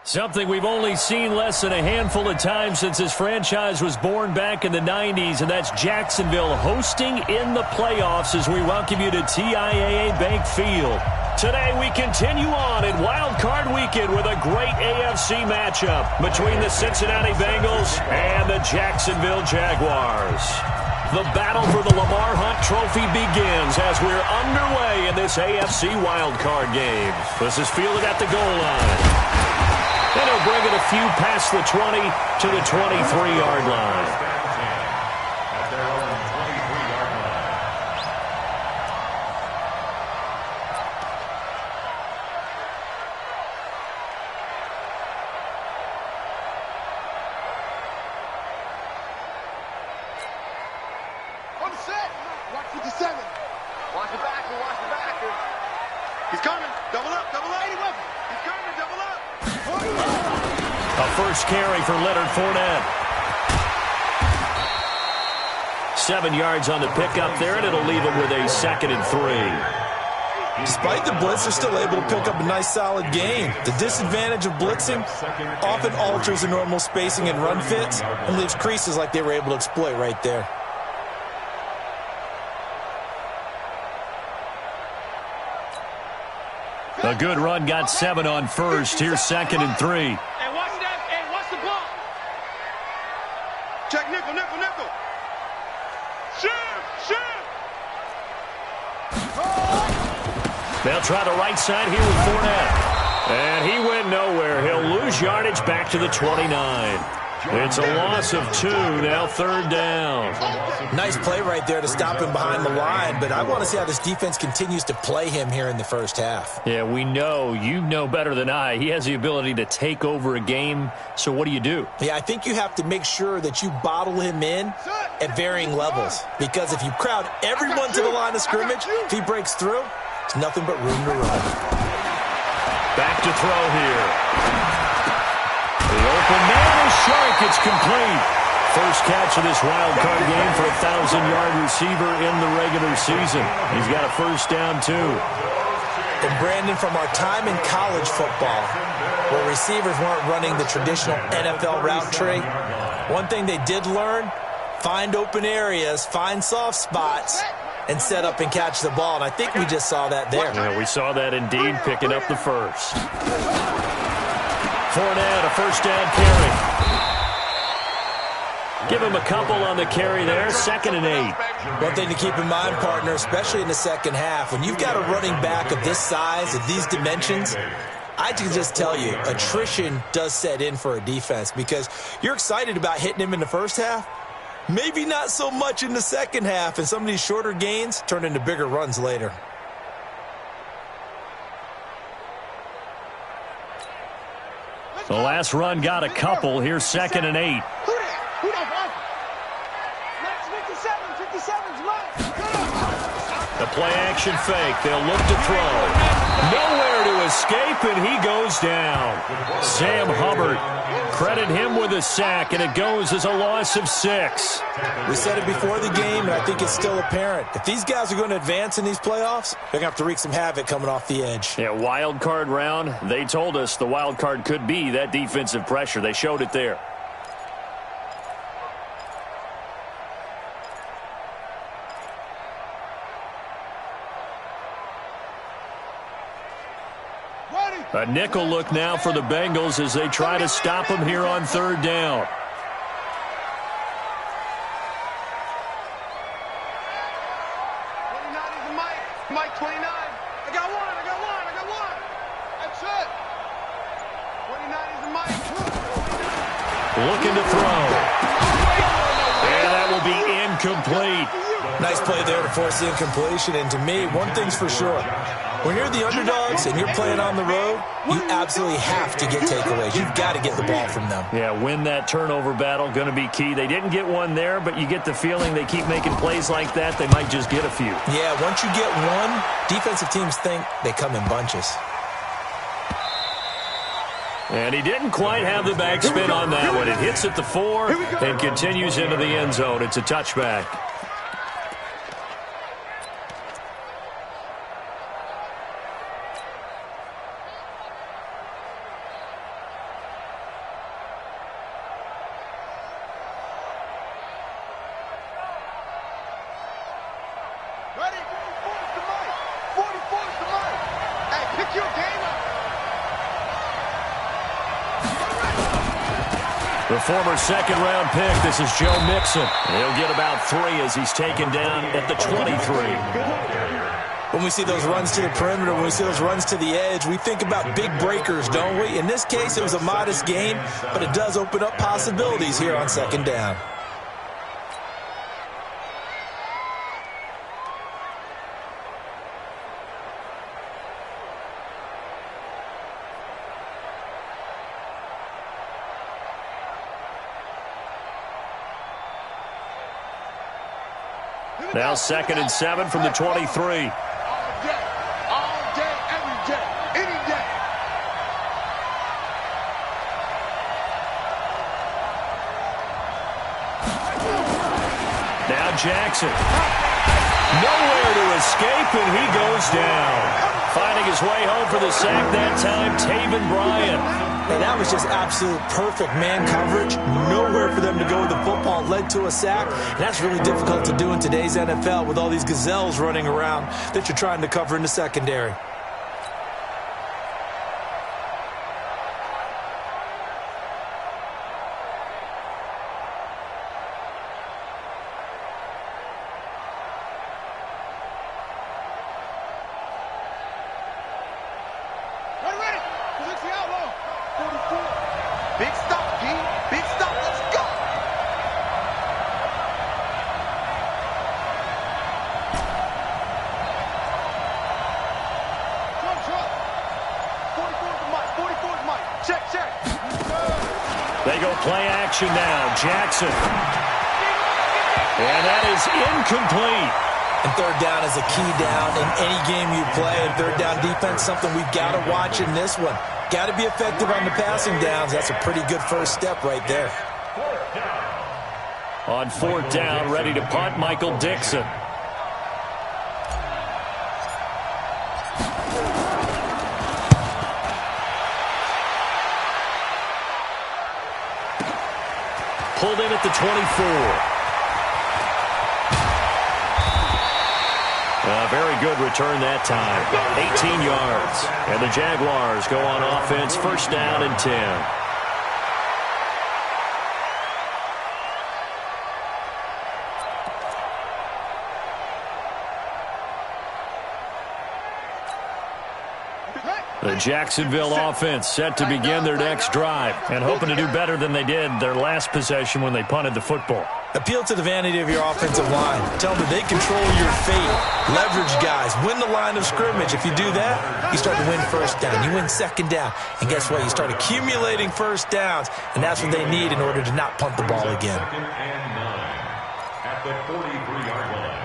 Something we've only seen less than a handful of times since this franchise was born back in the 90s, and that's Jacksonville hosting in the playoffs as we welcome you to TIAA Bank Field. Today we continue on in Wild Card Weekend with a great AFC matchup between the Cincinnati Bengals and the Jacksonville Jaguars. The battle for the Lamar Hunt Trophy begins as we're underway in this AFC Wild Card game. This is fielded at the goal line. And he'll bring it a few past the 20 to the 23-yard line. On set. Watch 57. Watch the backer. Watch the backer. He's coming. Double up. Double up. He's coming. Double up. A first carry for Leonard Fournette. 7 yards on the pickup there, and it'll leave him with a 2nd and 3. Despite the blitz, they're still able to pick up a nice, solid gain. The disadvantage of blitzing often alters the normal spacing and run fits and leaves creases like they were able to exploit right there. A good run got 7 on first. Here's 2nd and 3. Hey, watch that. Hey, watch the ball. Check nickel. Shoot. They'll try the right side here with Fournette. And he went nowhere. He'll lose yardage back to the 29. It's a loss of 2, now 3rd down. Nice play right there to stop him behind the line, but I want to see how this defense continues to play him here in the first half. Yeah, we know. You know better than I. He has the ability to take over a game, so what do you do? Yeah, I think you have to make sure that you bottle him in at varying levels, because if you crowd everyone to the line of scrimmage, if he breaks through, it's nothing but room to run. Back to throw here. The open man is short. It's complete. First catch of this wild card game for a 1,000-yard receiver in the regular season. He's got a first down, too. And Brandon, from our time in college football, where receivers weren't running the traditional NFL route tree, one thing they did learn, find open areas, find soft spots, and set up and catch the ball. And I think we just saw that there. Yeah, we saw that indeed, picking up the first. Fournette, a first down carry. Give him a couple on the carry there, 2nd and 8. One thing to keep in mind, partner, especially in the second half, when you've got a running back of this size, of these dimensions, I can just tell you, attrition does set in for a defense because you're excited about hitting him in the first half, maybe not so much in the second half, and some of these shorter gains turn into bigger runs later. The last run got a couple. Here's 2nd and 8. Who that? 57's left. The play-action fake. They'll look to throw. Nowhere to escape, and he goes down. Sam Hubbard, credit him with a sack, and it goes as a loss of 6. We said it before the game, and I think it's still apparent. If these guys are going to advance in these playoffs, they're going to have to wreak some havoc coming off the edge. Yeah, wild card round. They told us the wild card could be that defensive pressure. They showed it there. A nickel look now for the Bengals as they try to stop him here on 3rd down. Mike 29. I got one. That's it. 29 is the Mike. Looking to throw. And that will be incomplete. Nice play there to force the incompletion. And to me, one thing's for sure. When you're the underdogs and you're playing on the road, you absolutely have to get takeaways. You've got to get the ball from them. Yeah, win that turnover battle, going to be key. They didn't get one there, but you get the feeling they keep making plays like that, they might just get a few. Yeah, once you get one, defensive teams think they come in bunches. And he didn't quite have the backspin on that one. It hits at the 4 and continues into the end zone. It's a touchback. The former second-round pick, this is Joe Mixon. He'll get about 3 as he's taken down at the 23. When we see those runs to the perimeter, when we see those runs to the edge, we think about big breakers, don't we? In this case, it was a modest gain, but it does open up possibilities here on second down. Now 2nd and 7 from the 23. All day, every day, any day. Now Jackson. Nowhere to escape, and he goes down. Finding his way home for the sack that time, Taven Bryan. And that was just absolute perfect man coverage. Nowhere for them to go with the football. Led to a sack. And that's really difficult to do in today's NFL with all these gazelles running around that you're trying to cover in the secondary. Big stop, D. Big stop. Let's go. Truck. 44's the mic. 44's mic. Check. They go play action now. Jackson. And that is incomplete. And third down is a key down in any game you play. And third down defense, something we've got to watch in this one. Got to be effective on the passing downs. That's a pretty good first step right there. On 4th down, ready to punt, Michael Dixon. Pulled in at the 24. A very good return that time. 18 yards. And the Jaguars go on offense, 1st down and 10. The Jacksonville offense set to begin their next drive and hoping to do better than they did their last possession when they punted the football. Appeal to the vanity of your offensive line. Tell them they control your fate. Leverage guys. Win the line of scrimmage. If you do that, you start to win 1st down. You win 2nd down. And guess what? You start accumulating 1st downs, and that's what they need in order to not punt the ball again. 2nd and 9 at the 43-yard line.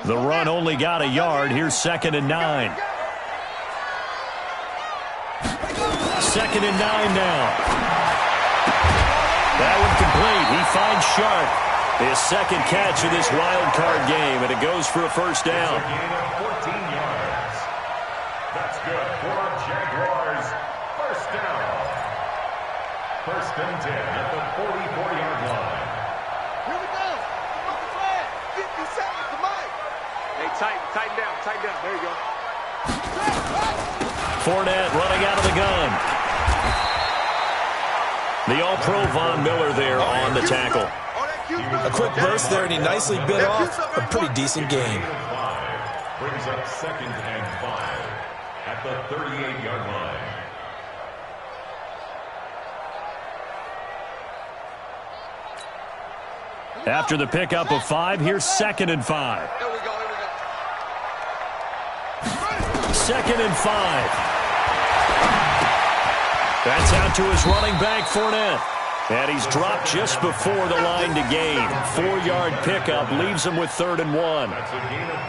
The run only got a yard. Here's 2nd and 9. 2nd and 9 now. That one complete. He finds Sharp. His 2nd catch of this wild card game, and it goes for a 1st down. A gain of 14 yards. That's good for Jaguars. 1st down. 1st and 10 at the 44-yard line. Here we go. What's the flag? 50 seconds to Mike. Hey, tighten down. There you go. Fournette running out of the gun. The All-Pro Von Miller there on the tackle. A quick burst there, and he nicely bit off a pretty decent gain. Brings up 2nd and 5 at the 38-yard line. After the pickup of 5, here's 2nd and 5. Here we go. 2nd and 5. That's out to his running back, Fournette. And he's dropped just before the line to gain. 4-yard pickup leaves him with 3rd and 1.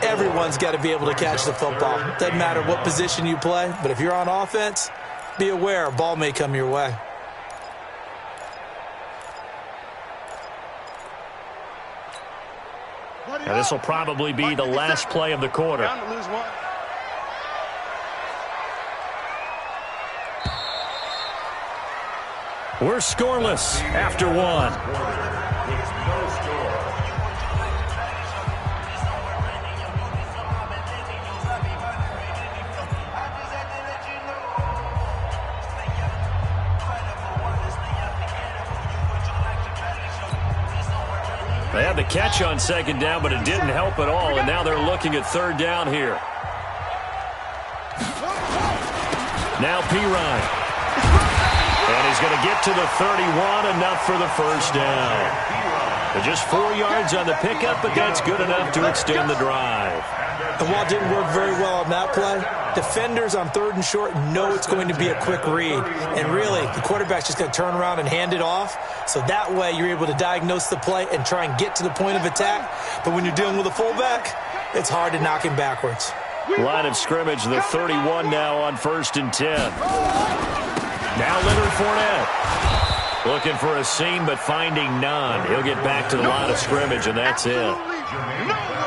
Everyone's got to be able to catch the football. Doesn't matter what position you play, but if you're on offense, be aware a ball may come your way. Now this will probably be the last play of the quarter. Down to lose one. We're scoreless after one. They had the catch on second down, but it didn't help at all, and now they're looking at third down here. Now Pirine. And he's going to get to the 31, enough for the first down. But just 4 yards on the pickup, but that's good enough to extend the drive. And while it didn't work very well on that play, defenders on 3rd and short know it's going to be a quick read. And really, the quarterback's just going to turn around and hand it off. So that way, you're able to diagnose the play and try and get to the point of attack. But when you're dealing with a fullback, it's hard to knock him backwards. Line of scrimmage, the 31 now on 1st and 10. Now Leonard Fournette. Looking for a seam, but finding none. He'll get back to the line of scrimmage, and that's it.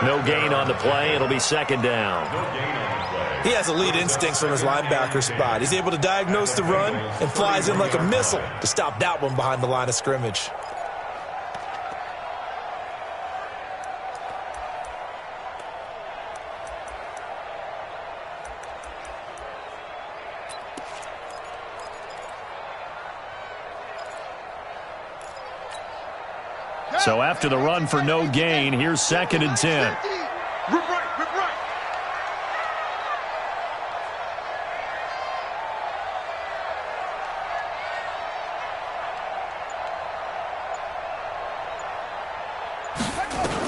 No gain on the play. It'll be 2nd down. He has elite instincts from his linebacker spot. He's able to diagnose the run and flies in like a missile to stop that one behind the line of scrimmage. So after the run for no gain, here's 2nd and 10. Rip right.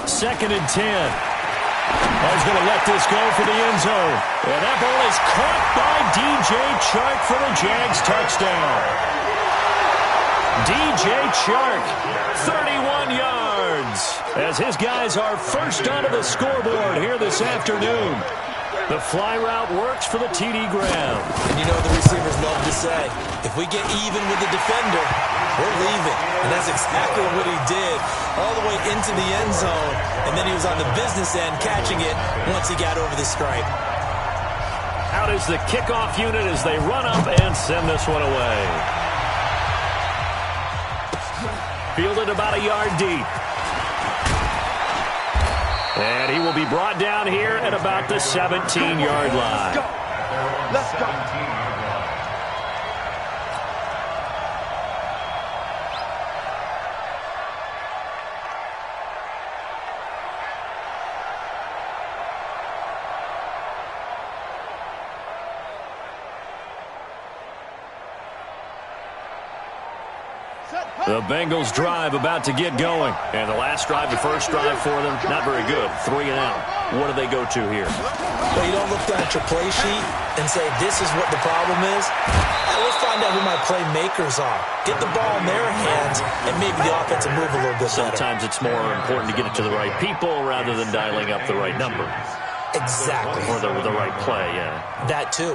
Second and 10. He's going to let this go for the end zone. And that ball is caught by DJ Chark for the Jags touchdown. DJ Chark, 31 yards, as his guys are first onto the scoreboard here this afternoon. The fly route works for the TD Graham. And you know the receivers love to say, if we get even with the defender, we're leaving. And that's exactly what he did, all the way into the end zone. And then he was on the business end catching it once he got over the stripe. Out is the kickoff unit as they run up and send this one away. Fielded about a yard deep. And he will be brought down here at about the 17-yard line. Let's go. The Bengals drive about to get going. And the last drive, the first drive for them, not very good. 3 and out. What do they go to here? Well, you don't look down at your play sheet and say, this is what the problem is. Let's find out who my playmakers are. Get the ball in their hands, and maybe the offense will move a little bit better. Sometimes it's more important to get it to the right people rather than dialing up the right number. Exactly. Or the right play, yeah. That too.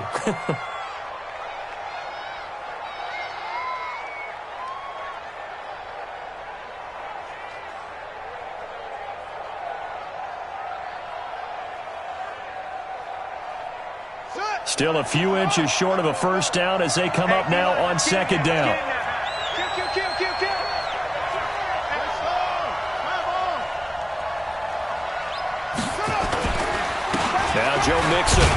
Still a few inches short of a first down as they come up now on 2nd down. Now Joe Mixon.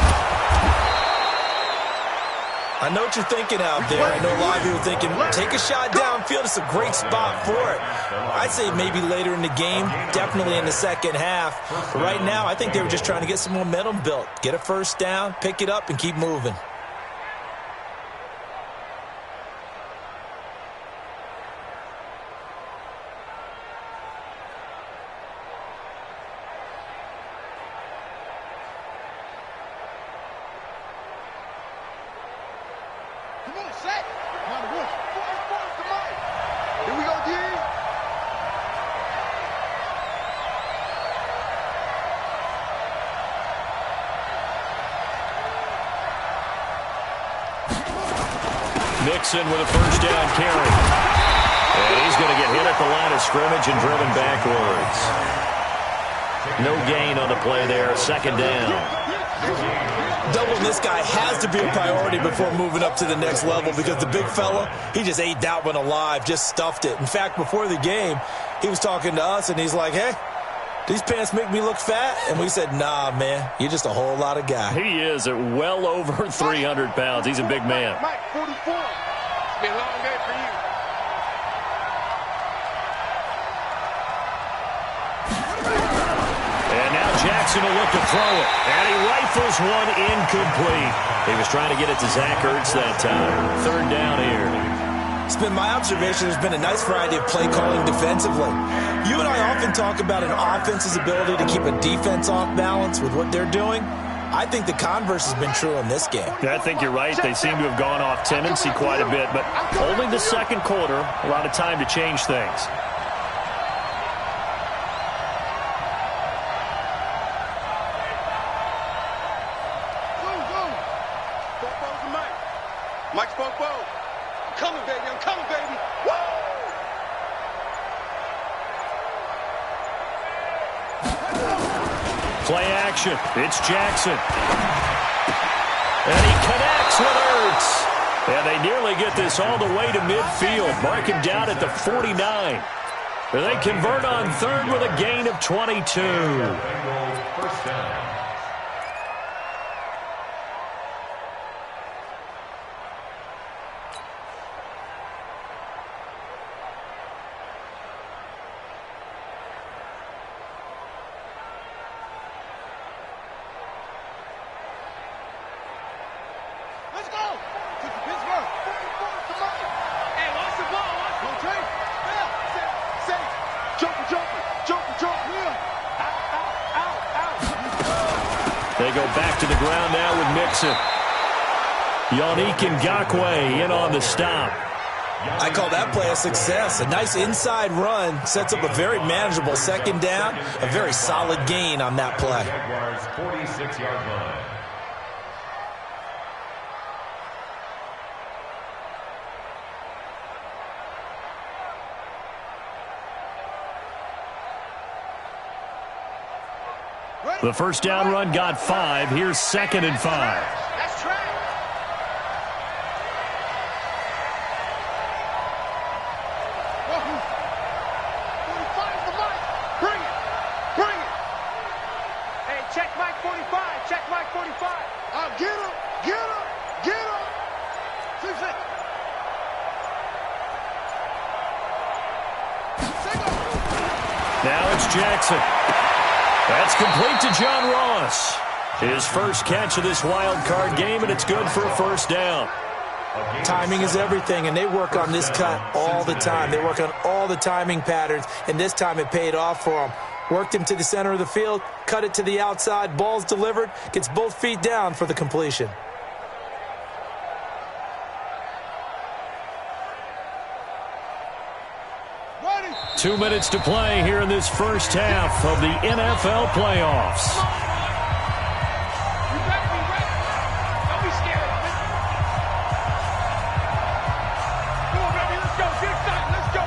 I know what you're thinking out there. I know a lot of people are thinking, take a shot downfield. It's a great spot for it. I'd say maybe later in the game, definitely in the second half. But right now, I think they were just trying to get some momentum built. Get a first down, pick it up, and keep moving. Mixon with a first down carry. And he's going to get hit at the line of scrimmage and driven backwards. No gain on the play there, 2nd down. Doubling this guy has to be a priority before moving up to the next level because the big fella, he just ate that one alive, just stuffed it. In fact, before the game, he was talking to us, and he's like, hey, these pants make me look fat? And we said, nah, man, you're just a whole lot of guy. He is at well over 300 pounds. He's a big man. Mike, 44. It's been a long day for you. And now Jackson will look to throw it. And he rifles one incomplete. He was trying to get it to Zach Ertz that time. Third down here. It's been my observation there's been a nice variety of play calling defensively. You and I often talk about an offense's ability to keep a defense off balance with what they're doing. I think the converse has been true in this game. I think you're right. They seem to have gone off tendency quite a bit, but only the second quarter, a lot of time to change things. Mike's Bobo. I'm coming, baby. I'm coming, baby. Woo! Play action. It's Jackson. And he connects with Ertz. And they nearly get this all the way to midfield. Mark him down at the 49. And they convert on third with a gain of 22. First down. Let's go. To Pittsburgh. Come on. Hey, watch the ball. Watch the ball. Yeah. Say. Jumper. Yeah. Out. They go back to the ground now with Mixon. Yannick Ngakoue in on the stop. I call that play a success. A nice inside run sets up a very manageable second down. A very solid gain on that play. Jaguars 46-yard line. The first down run got 5. Here's 2nd and 5. That's track. Whoa. 45 for Mike. Bring it. Hey, check Mike 45. Check Mike 45. Get him. 6 it. Now it's Jackson. That's complete to John Ross. His first catch of this wild card game, and it's good for a first down. Timing is everything, and they work on this cut all the time. They work on all the timing patterns, and this time it paid off for them. Worked him to the center of the field, cut it to the outside, ball's delivered, gets both feet down for the completion. Ready. 2 minutes to play here in this first half of the NFL playoffs. You better be ready. Don't be scared of it. Come on, baby. Let's go. Get excited. Let's go.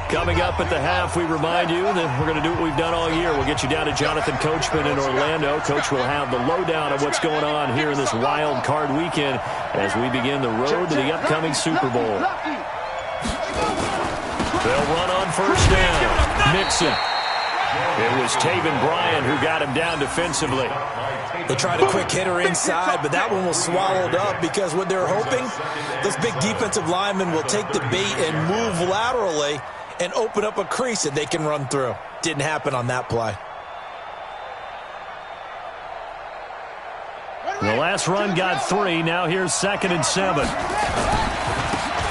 Coming up at the half, we remind you that we're going to do what we've done all year. We'll get you down to Jonathan Coachman in Orlando. Coach will have the lowdown of what's going on here in this wild card weekend as we begin the road to the upcoming Super Bowl. They'll run on first down. Mixon. It was Taven Bryan who got him down defensively. They tried a quick hitter inside, but that one was swallowed up because what they're hoping, those big defensive linemen will take the bait and move laterally and open up a crease that they can run through. Didn't happen on that play. The last run got 3. Now here's 2nd and 7.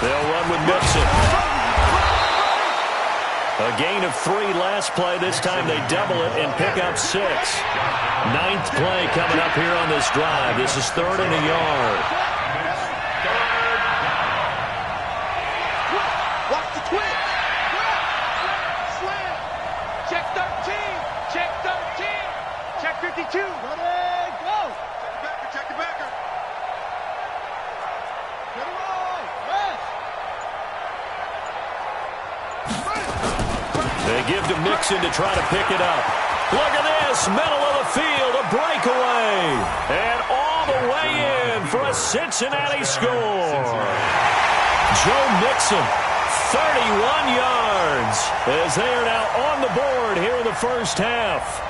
They'll run with Mixon. A gain of 3 last play. This time they double it and pick up 6. 9th play coming up here on this drive. This is 3rd and a yard. Watch the twist. Slam. Check 13. Check 13. Check 52. They give to Mixon to try to pick it up. Look at this, middle of the field, a breakaway. And all the way in for a Cincinnati score. Joe Mixon, 31 yards, as they are now on the board here in the first half.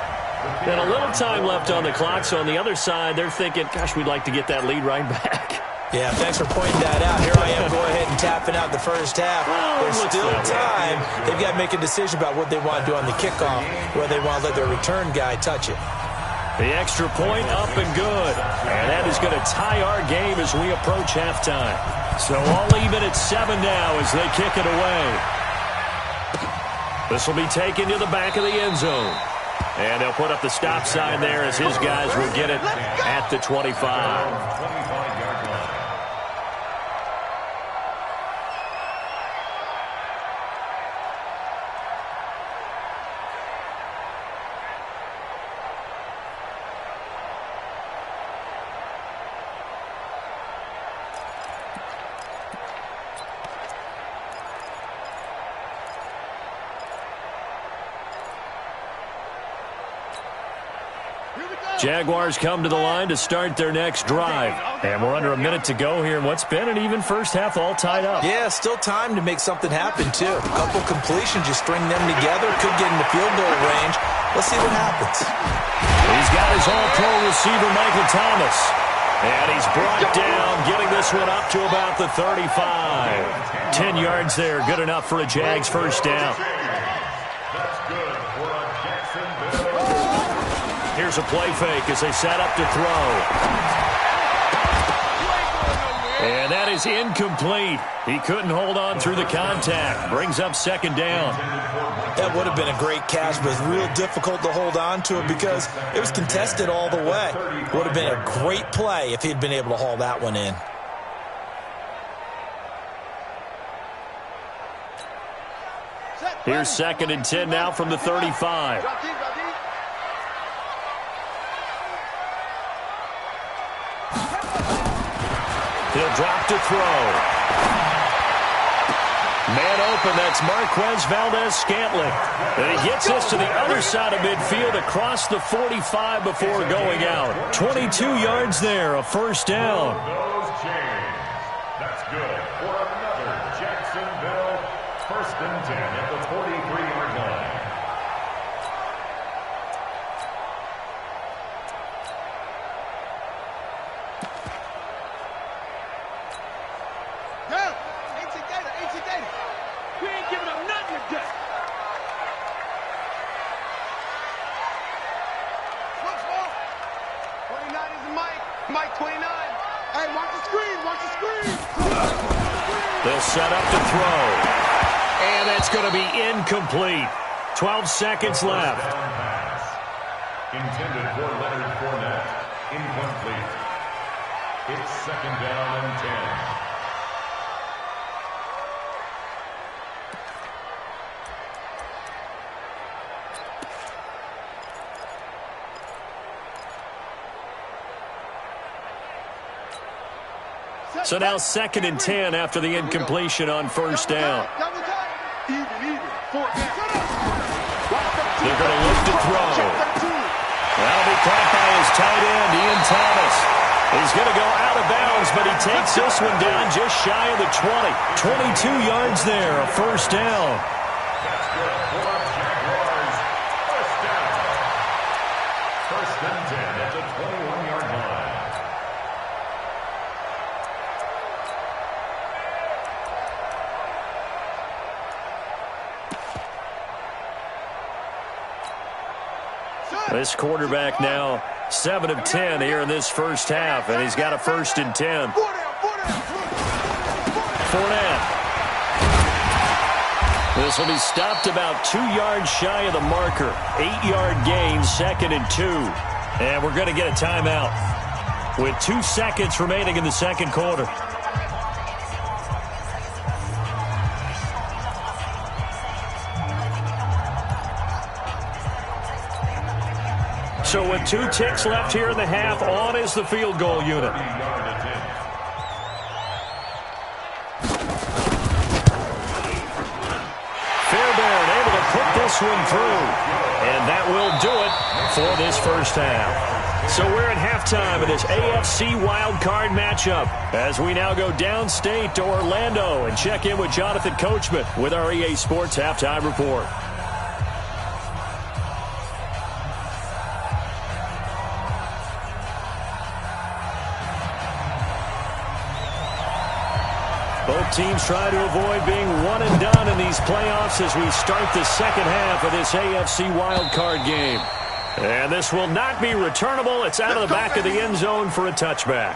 And a little time left on the clock, so on the other side, they're thinking, gosh, we'd like to get that lead right back. Yeah, thanks for pointing that out. Here I am going ahead and tapping out the first half. There's still time. They've got to make a decision about what they want to do on the kickoff, whether they want to let their return guy touch it. The extra point up and good. And that is going to tie our game as we approach halftime. So all even at 7 now as they kick it away. This will be taken to the back of the end zone. And they'll put up the stop sign there as his guys will get it at the 25. Jaguars come to the line to start their next drive. And we're under a minute to go here in what's been an even first half, all tied up. Yeah, still time to make something happen, too. A couple completions, just string them together. Could get in the field goal range. Let's see what happens. He's got his all-pro receiver, Michael Thomas. And he's brought down, getting this one up to about the 35. 10 yards there, good enough for a Jags first down. That's good for a Jacksonville. Here's a play fake as they set up to throw. And that is incomplete. He couldn't hold on through the contact. Brings up second down. That would have been a great catch, but it's real difficult to hold on to it because it was contested all the way. Would have been a great play if he'd been able to haul that one in. Here's 2nd and 10 now from the 35. He'll drop to throw. Man open, that's Marquez Valdez-Scantling. And he gets this to the other side of midfield across the 45 before going out. 22 yards there, a first down. That's good for another Jacksonville 1st and 10 at the 43-yard line. We ain't giving up nothing today. Switch ball. 29 is Mike. Mike 29. Hey, watch the screen. Watch the screen. They'll set up to throw. And that's going to be incomplete. 12 seconds left. Intended for Leonard Fournette. Incomplete. It's 2nd down and 10. So now 2nd and 10 after the incompletion on first down. Even. They're going to look to throw. That'll be caught by his tight end, Ian Thomas. He's going to go out of bounds, but he takes this one down just shy of the 20. 22 yards there, a first down. That's good for Jaguars. First down. 1st and 10 at the 21-yard line. This quarterback now 7 of 10 here in this first half, and he's got a 1st and 10. Fournette. This will be stopped about 2 yards shy of the marker. 8-yard gain, 2nd and 2. And we're going to get a timeout with 2 seconds remaining in the second quarter. So with 2 ticks left here in the half, on is the field goal unit. Fairbairn able to put this one through. And that will do it for this first half. So we're at halftime of this AFC wildcard matchup as we now go downstate to Orlando and check in with Jonathan Coachman with our EA Sports Halftime Report. Both teams try to avoid being one and done in these playoffs as we start the second half of this AFC wildcard game. And this will not be returnable. It's out of the back of the end zone for a touchback.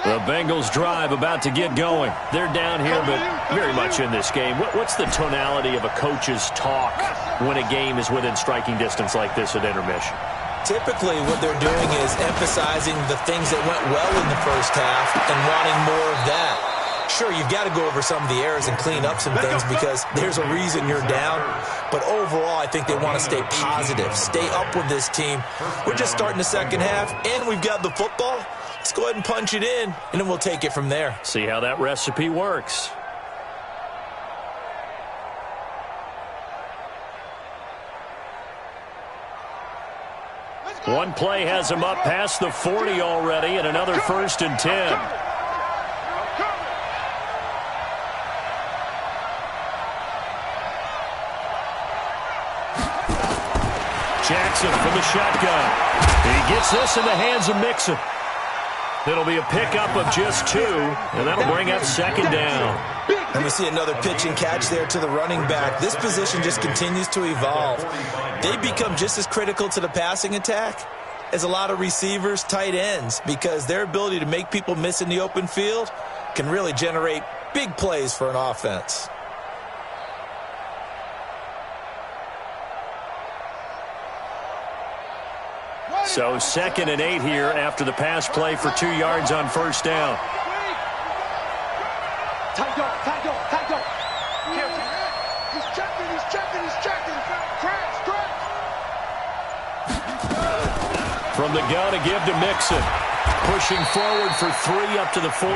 The Bengals drive about to get going. They're down here, but very much in this game. What's the tonality of a coach's talk when a game is within striking distance like this at intermission? Typically, what they're doing is emphasizing the things that went well in the first half and wanting more of that. Sure, you've got to go over some of the errors and clean up some things because there's a reason you're down. But overall, I think they want to stay positive, stay up with this team. We're just starting the second half, and we've got the football. Let's go ahead and punch it in, and then we'll take it from there. See how that recipe works. One play has him up past the 40 already, and another 1st and 10. Jackson from the shotgun. He gets this in the hands of Mixon. It'll be a pickup of just 2, and that'll bring up 2nd down. And we see another pitch and catch there to the running back. This position just continues to evolve. They become just as critical to the passing attack as a lot of receivers, tight ends, because their ability to make people miss in the open field can really generate big plays for an offense. So 2nd and 8 here after the pass play for 2 yards on 1st down. From the gun to give to Mixon. Pushing forward for 3 up to the 48.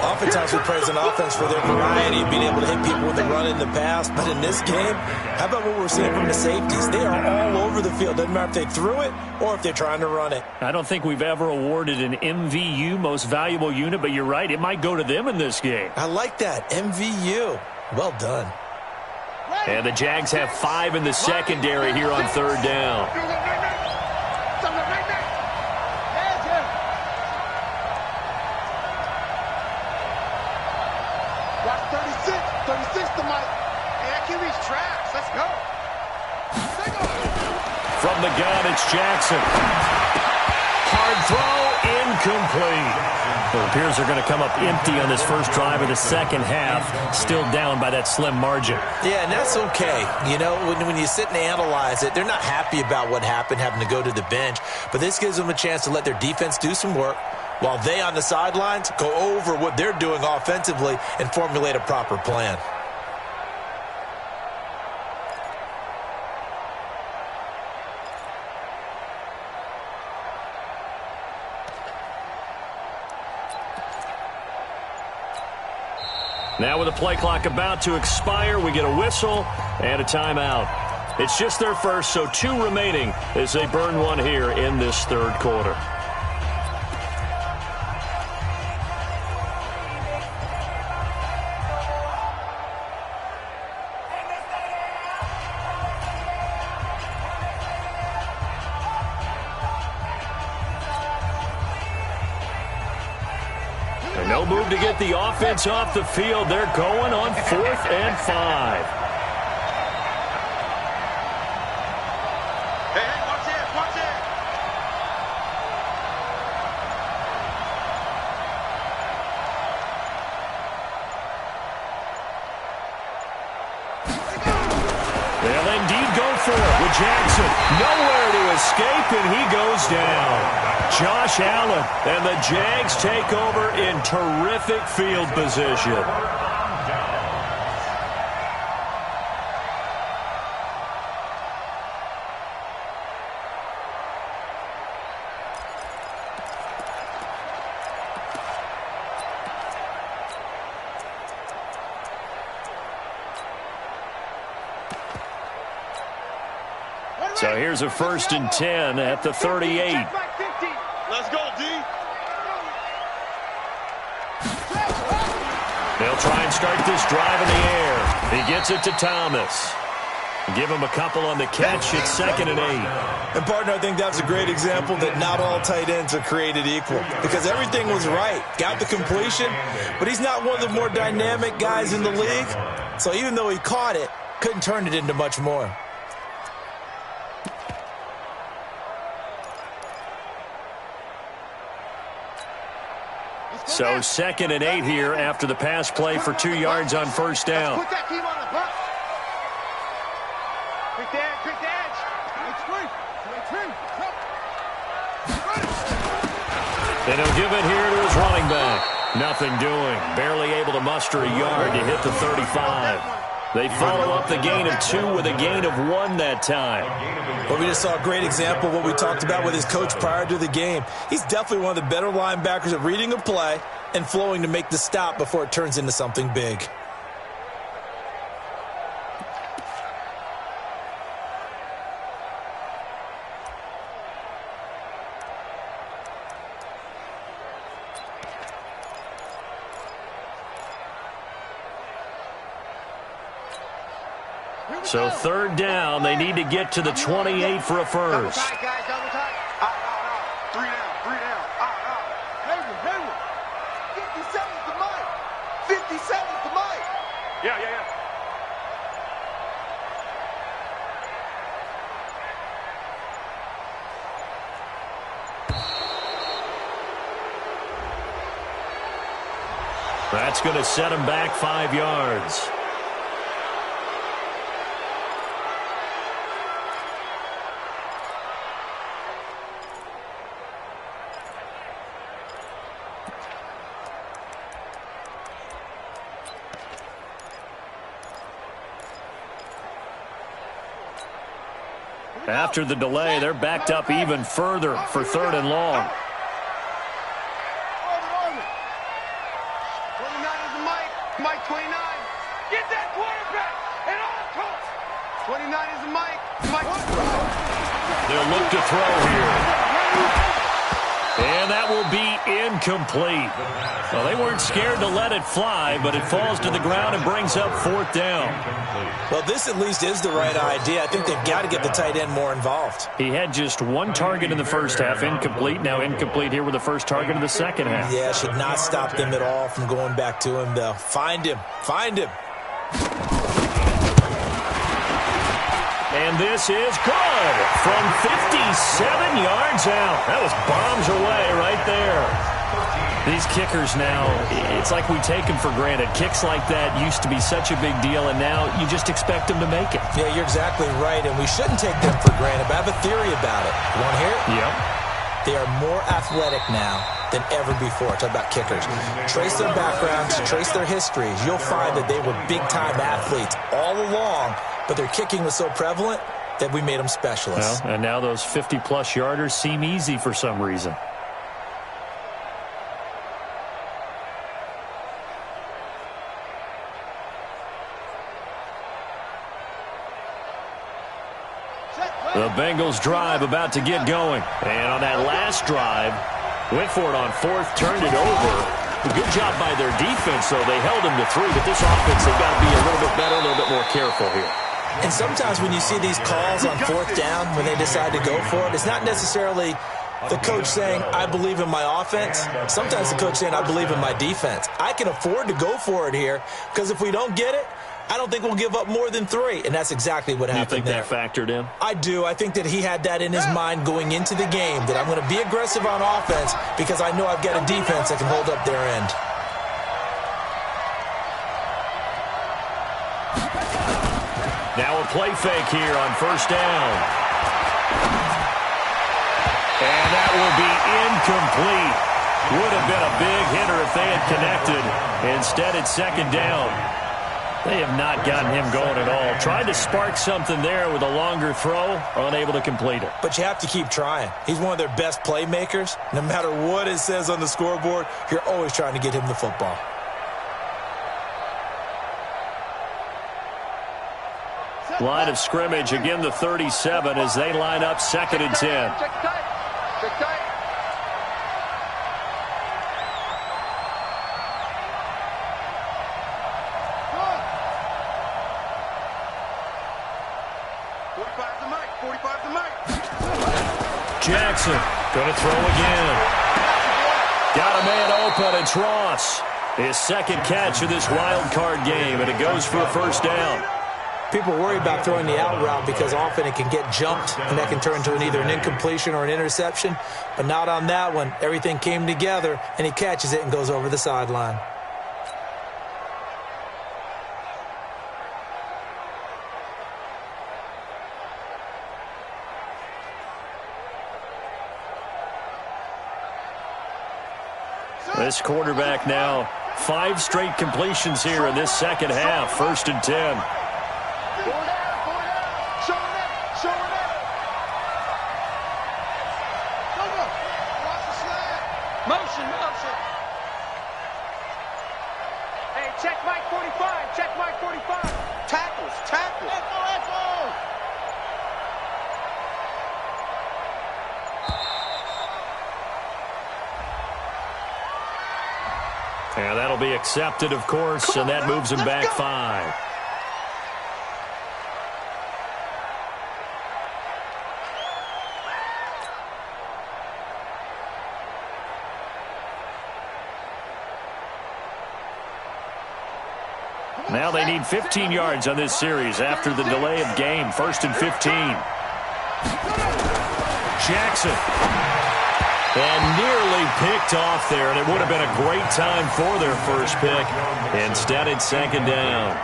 Oftentimes we praise an offense for their variety of being able to hit people with the run in the pass. But in this game, how about what we're seeing from the safeties? They are all over the field. Doesn't matter if they threw it or if they're trying to run it. I don't think we've ever awarded an MVU, most valuable unit, but you're right. It might go to them in this game. I like that. MVU. Well done. And the Jags have 5 in the secondary here on 3rd down. From the gun, it's Jackson. Hard throw, incomplete. It appears they're going to come up empty on this first drive of the second half, still down by that slim margin. Yeah, and that's okay. You know, when you sit and analyze it, they're not happy about what happened, having to go to the bench. But this gives them a chance to let their defense do some work while they on the sidelines go over what they're doing offensively and formulate a proper plan. Now with the play clock about to expire, we get a whistle and a timeout. It's just their first, so 2 remaining as they burn one here in this 3rd quarter. No move to get the offense off the field. They're going on 4th and 5. for it with Jackson. Nowhere to escape, and he goes down. Josh Allen, and the Jags take over in terrific field position. So here's a 1st and 10 at the 38. Let's go, D. They'll try and start this drive in the air. He gets it to Thomas. Give him a couple on the catch. It's 2nd and 8. And, partner, I think that's a great example that not all tight ends are created equal because everything was right. Got the completion, but he's not one of the more dynamic guys in the league. So even though he caught it, couldn't turn it into much more. So 2nd and 8 here after the pass play for 2 yards on 1st down. Put that team on the bus. Quick edge. And he'll give it here to his running back. Nothing doing. Barely able to muster a yard to hit the 35. They follow up the gain of 2 with a gain of 1 that time. Well, we just saw a great example of what we talked about with his coach prior to the game. He's definitely one of the better linebackers at reading a play and flowing to make the stop before it turns into something big. So 3rd down, they need to get to the 28 for a first. Double tight, guys, double tight. Out. 3 down. Out. Hayward. 57's the mic. 57's the mic. Yeah. That's going to set him back 5 yards. After the delay, they're backed up even further for 3rd and long. 29 is the mic. Mike 29. Get that quarterback and all coach. 29 is the mic. Mike. They'll look to throw here. And that will be incomplete. Well, they weren't scared to let it fly, but it falls to the ground and brings up 4th down. Well, this at least is the right idea. I think they've got to get the tight end more involved. He had just 1 target in the first half, incomplete. Now incomplete here with the first target of the second half. Yeah, should not stop them at all from going back to him, though. Find him. And this is good from 57 yards out. That was bombs away right there. These kickers now, it's like we take them for granted. Kicks like that used to be such a big deal, and now you just expect them to make it. Yeah, you're exactly right, and we shouldn't take them for granted, but I have a theory about it. You want to hear it? Yep. They are more athletic now than ever before. Talk about kickers. Trace their backgrounds, trace their histories. You'll find that they were big-time athletes all along, but their kicking was so prevalent that we made them specialists. Well, and now those 50-plus yarders seem easy for some reason. The Bengals drive about to get going. And on that last drive, went for it on 4th, turned it over. Good job by their defense, though. They held them to 3, but this offense, they've got to be a little bit better, a little bit more careful here. And sometimes when you see these calls on 4th down, when they decide to go for it, it's not necessarily the coach saying, I believe in my offense. Sometimes the coach saying, I believe in my defense. I can afford to go for it here because if we don't get it, I don't think we'll give up more than 3, and that's exactly what happened there. You think that factored in? I do. I think that he had that in his mind going into the game, that I'm going to be aggressive on offense because I know I've got a defense that can hold up their end. Now a play fake here on first down. And that will be incomplete. Would have been a big hitter if they had connected. Instead, it's second down. They have not gotten him going at all. Tried to spark something there with a longer throw, unable to complete it. But you have to keep trying. He's one of their best playmakers. No matter what it says on the scoreboard, you're always trying to get him the football. Line of scrimmage, again the 37 as they line up second and 10. Check tight. Check tight. Jackson going to throw again. Got a man open. It's Ross. His second catch of this wild card game, and it goes for a first down. People worry about throwing the out route because often it can get jumped, and that can turn into either an incompletion or an interception. But not on that one. Everything came together, and he catches it and goes over the sideline. This quarterback now, 5 straight completions here in this second half. First and 10. Motion. Hey, check Mike 45. Check Mike 45. Tackles. Echo. And that'll be accepted, of course, and that moves him back 5. Now they need 15 yards on this series after the delay of game. First and 15. Jackson. And nearly picked off there, and it would have been a great time for their first pick. Instead, it's second down.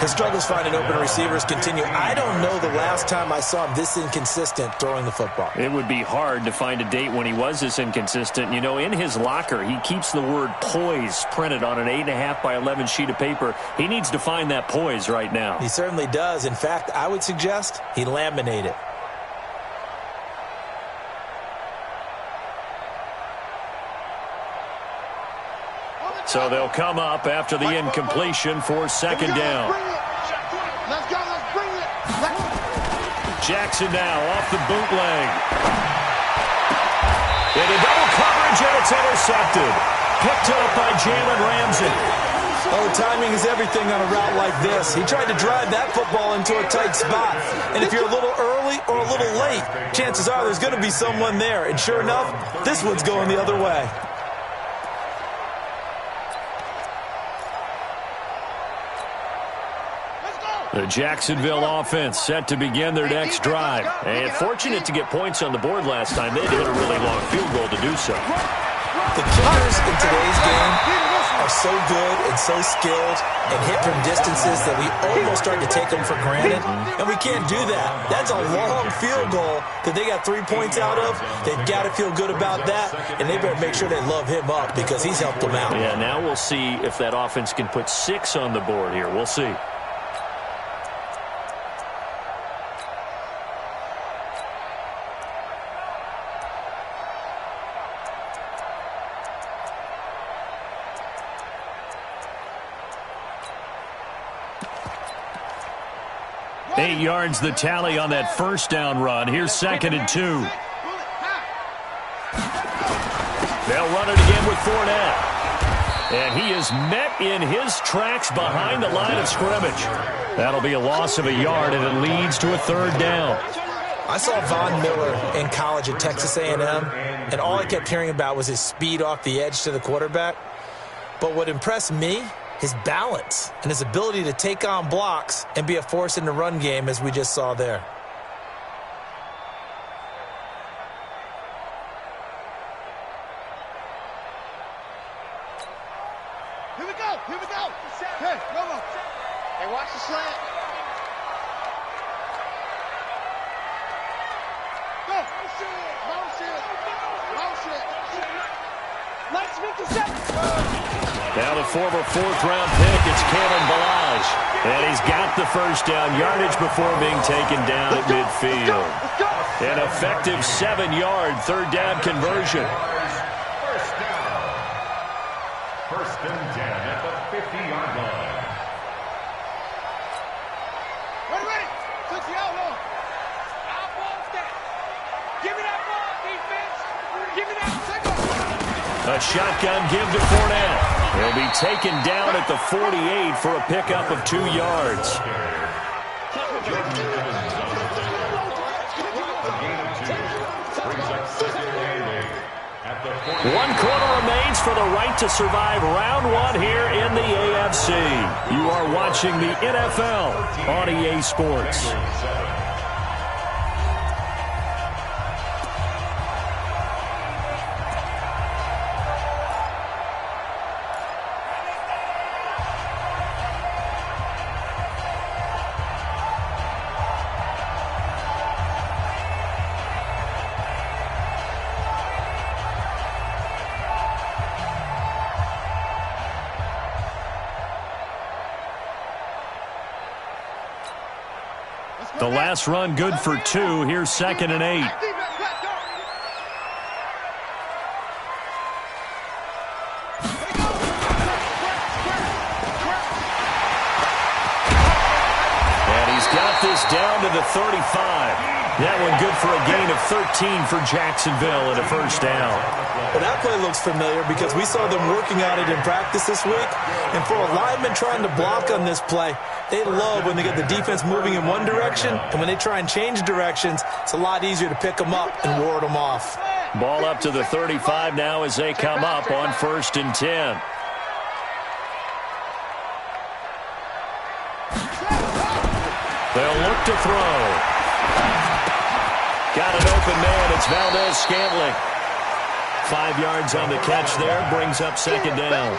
His struggles finding open receivers continue. I don't know the last time I saw him this inconsistent throwing the football. It would be hard to find a date when he was this inconsistent. You know, in his locker, he keeps the word poise printed on an 8.5 by 11 sheet of paper. He needs to find that poise right now. He certainly does. In fact, I would suggest he laminate it. So they'll come up after the incompletion for second down. Let's bring it. Jackson now off the bootleg. Into double coverage, and it's intercepted. Picked up by Jalen Ramsey. Oh, timing is everything on a route like this. He tried to drive that football into a tight spot. And if you're a little early or a little late, chances are there's going to be someone there. And sure enough, this one's going the other way. The Jacksonville offense set to begin their next drive. And fortunate to get points on the board last time. They hit a really long field goal to do so. The kickers in today's game are so good and so skilled and hit from distances that we almost start to take them for granted. And we can't do that. That's a long field goal that they got 3 points out of. They've got to feel good about that, and they better make sure they love him up because he's helped them out. Yeah, now we'll see if that offense can put 6 on the board here. We'll see. Eight yards the tally on that first down run. Here's second and 2. They'll run it again with Fournette. And he is met in his tracks behind the line of scrimmage. That'll be a loss of a yard, and it leads to a third down. I saw Von Miller in college at Texas A&M, and all I kept hearing about was his speed off the edge to the quarterback. But what impressed me, his balance and his ability to take on blocks and be a force in the run game, as we just saw there. Here we go. Hey, come on. Hey, watch the slant. Now the former fourth-round pick, it's Kalen Balazs. And he's got the first down yardage before being taken down at midfield. An effective 7-yard third-down conversion. First down. First and 10 at the 50-yard line. Ready. Touch the outlaw. Our ball's down. Give me that ball, defense. Give me that. A shotgun give to Fournette. He'll be taken down at the 48 for a pickup of 2 yards. One quarter remains for the right to survive round 1 here in the AFC. You are watching the NFL on EA Sports. The last run good for 2. Here's 2nd and 8. And he's got this down to the 35. That one good for a gain of 13 for Jacksonville and a first down. Well, that play looks familiar because we saw them working on it in practice this week. And for a lineman trying to block on this play, they love when they get the defense moving in one direction. And when they try and change directions, it's a lot easier to pick them up and ward them off. Ball up to the 35 now as they come up on 1st and 10. They'll look to throw. Got an open man. It's Valdez-Scantling. 5 yards on the catch there. Brings up 2nd down.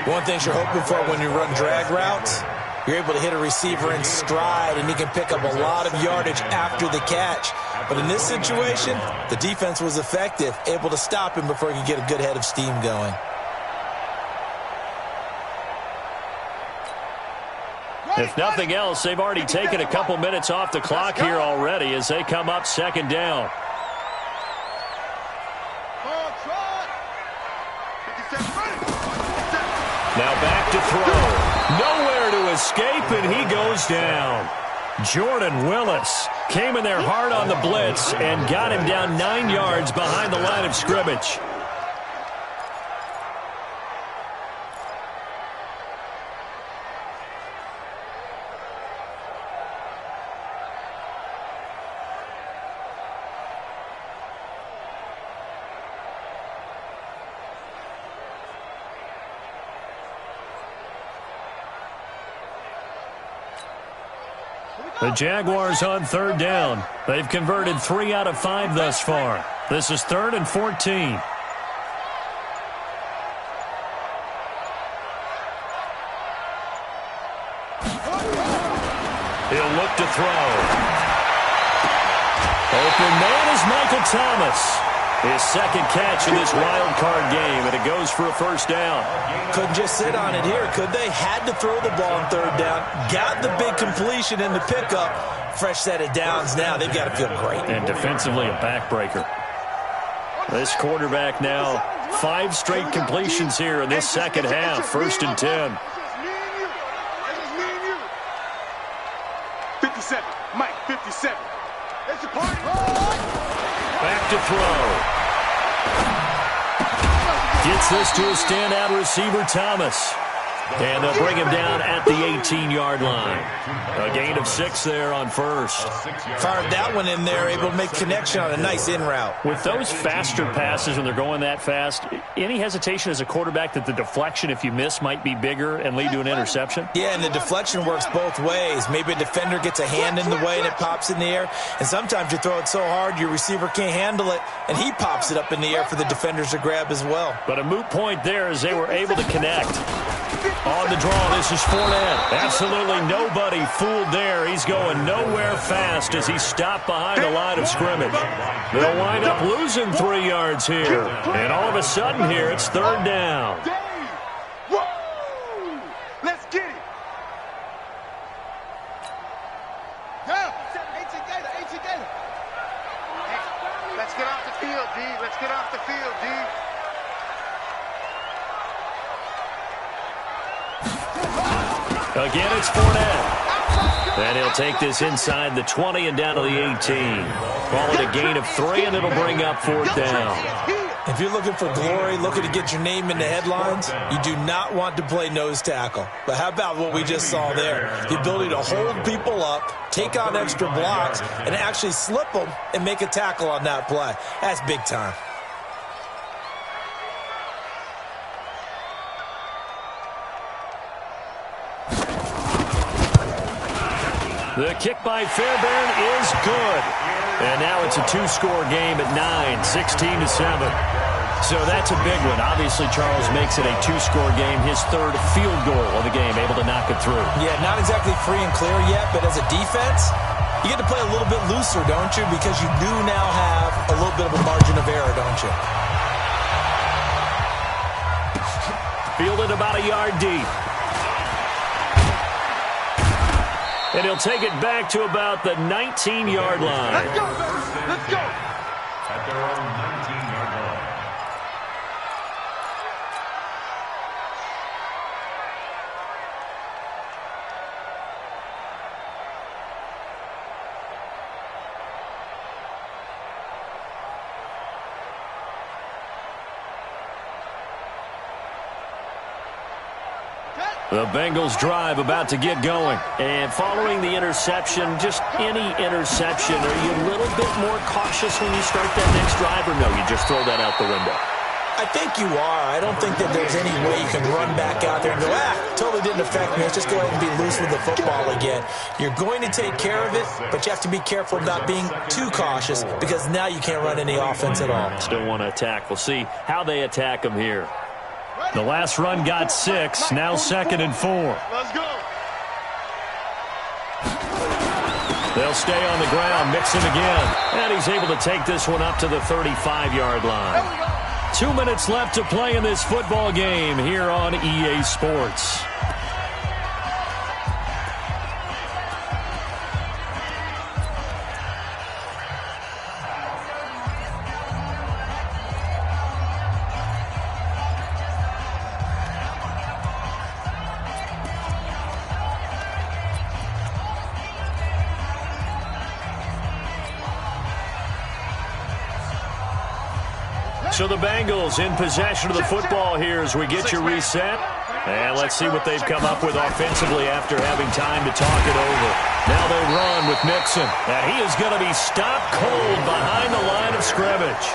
One thing you're hoping for when you run drag routes, you're able to hit a receiver in stride, and he can pick up a lot of yardage after the catch. But in this situation, the defense was effective, able to stop him before he could get a good head of steam going. If nothing else, they've already taken a couple minutes off the clock here already as they come up 2nd down. Now back to throw. Nowhere to escape, and he goes down. Jordan Willis came in there hard on the blitz and got him down 9 yards behind the line of scrimmage. The Jaguars on 3rd down. They've converted 3 out of 5 thus far. This is 3rd and 14. He'll look to throw. Open man is Michael Thomas. His 2nd catch in this wild card game, and it goes for a first down. Couldn't just sit on it here, could they? Had to throw the ball on 3rd down. Got the big completion in the pickup. Fresh set of downs now. They've got to feel great. And defensively, a backbreaker. This quarterback now, 5 straight completions here in this 2nd half. 1st and 10. 57. Mike, 57. It's a party. Back to throw. Gets this to a standout receiver, Thomas. And they'll bring him down at the 18-yard line. A gain of 6 there on 1st. Fired that one in there, able to make connection on a nice in route. With those faster passes when they're going that fast, any hesitation as a quarterback that the deflection, if you miss, might be bigger and lead to an interception? Yeah, and the deflection works both ways. Maybe a defender gets a hand in the way and it pops in the air. And sometimes you throw it so hard your receiver can't handle it, and he pops it up in the air for the defenders to grab as well. But a moot point there as they were able to connect. On the draw, this is Fournette. Absolutely nobody fooled there. He's going nowhere fast as he stopped behind the line of scrimmage. They'll wind up losing 3 yards here. And all of a sudden here, it's 3rd down. Let's get it. Let's get off the field, D. Let's get off the field, D. Again, it's Fournette. And he'll take this inside the 20 and down to the 18. Call it a gain of 3, and it'll bring up 4th down. If you're looking for glory, looking to get your name in the headlines, you do not want to play nose tackle. But how about what we just saw there? The ability to hold people up, take on extra blocks, and actually slip them and make a tackle on that play. That's big time. The kick by Fairbairn is good. And now it's a 2-score game at 9, 16-7. So that's a big one. Obviously, Charles makes it a 2-score game, his 3rd field goal of the game, able to knock it through. Yeah, not exactly free and clear yet, but as a defense, you get to play a little bit looser, don't you? Because you do now have a little bit of a margin of error, don't you? Fielded about a yard deep. And he'll take it back to about the 19-yard line. Let's go, baby. Let's go. At their own 19-yard line. The Bengals drive about to get going. And following the interception, just any interception, are you a little bit more cautious when you start that next drive, or no, you just throw that out the window? I think you are. I don't think that there's any way you can run back out there and go, totally didn't affect me. Let's just go ahead and be loose with the football again. You're going to take care of it, but you have to be careful about being too cautious because now you can't run any offense at all. Still want to attack. We'll see how they attack him here. The last run got 6, now 2nd and 4. Let's go. They'll stay on the ground, Mixon again. And he's able to take this one up to the 35-yard line. 2 minutes left to play in this football game here on EA Sports. So the Bengals in possession of the football here as we get you reset. And let's see what they've come up with offensively after having time to talk it over. Now they run with Mixon. And he is going to be stopped cold behind the line of scrimmage.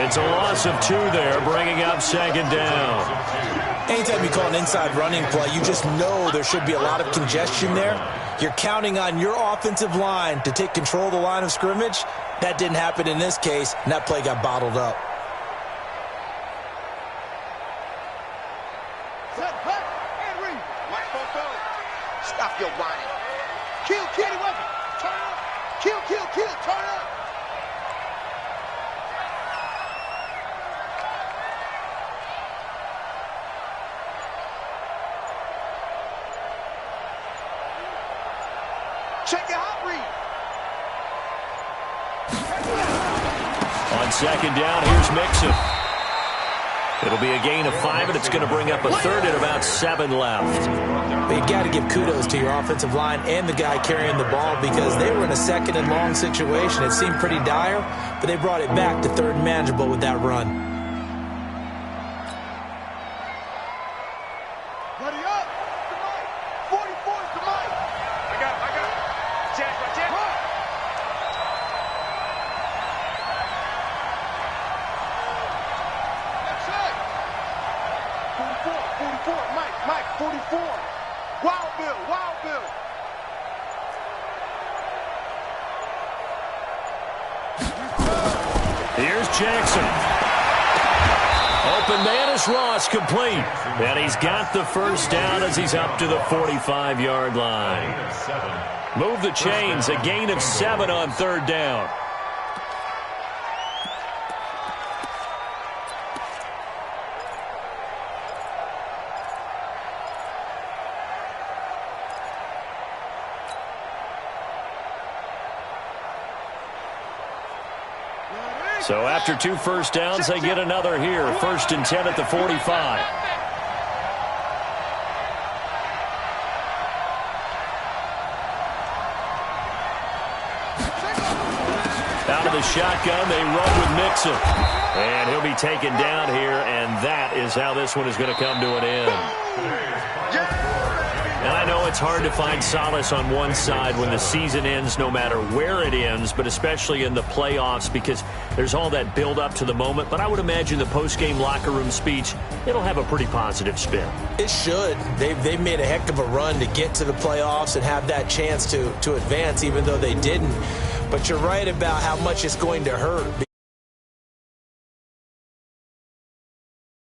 It's a loss of 2 there, bringing up 2nd down. Anytime you call an inside running play, you just know there should be a lot of congestion there. You're counting on your offensive line to take control of the line of scrimmage. That didn't happen in this case, and that play got bottled up. Stop your whining. Kill, kitty, weapon. Turn up. Kill, kill, kill. Turn up. Check your hot read. On 2nd down, here's Mixon. It'll be a gain of 5, and it's going to bring up a 3rd and about 7 left. But you got to give kudos to your offensive line and the guy carrying the ball because they were in a 2nd and long situation. It seemed pretty dire, but they brought it back to 3rd and manageable with that run. Ready up. To Mike. 44 to Mike. I got it. Jack, right, Jack. Left side. 44, Mike, 44. Wild Bill. Here's Jackson. open man is Ross, complete. And he's got the first down as he's up to the 45-yard line. Move the chains, a gain of 7 on third down. So after 2 first downs, they get another here. 1st and 10 at the 45. Out of the shotgun, they run with Mixon. And he'll be taken down here, and that is how this one is going to come to an end. And I know it's hard to find solace on one side when the season ends, no matter where it ends, but especially in the playoffs because there's all that build-up to the moment. But I would imagine the post-game locker room speech, it'll have a pretty positive spin. It should. They've made a heck of a run to get to the playoffs and have that chance to advance, even though they didn't. But you're right about how much it's going to hurt.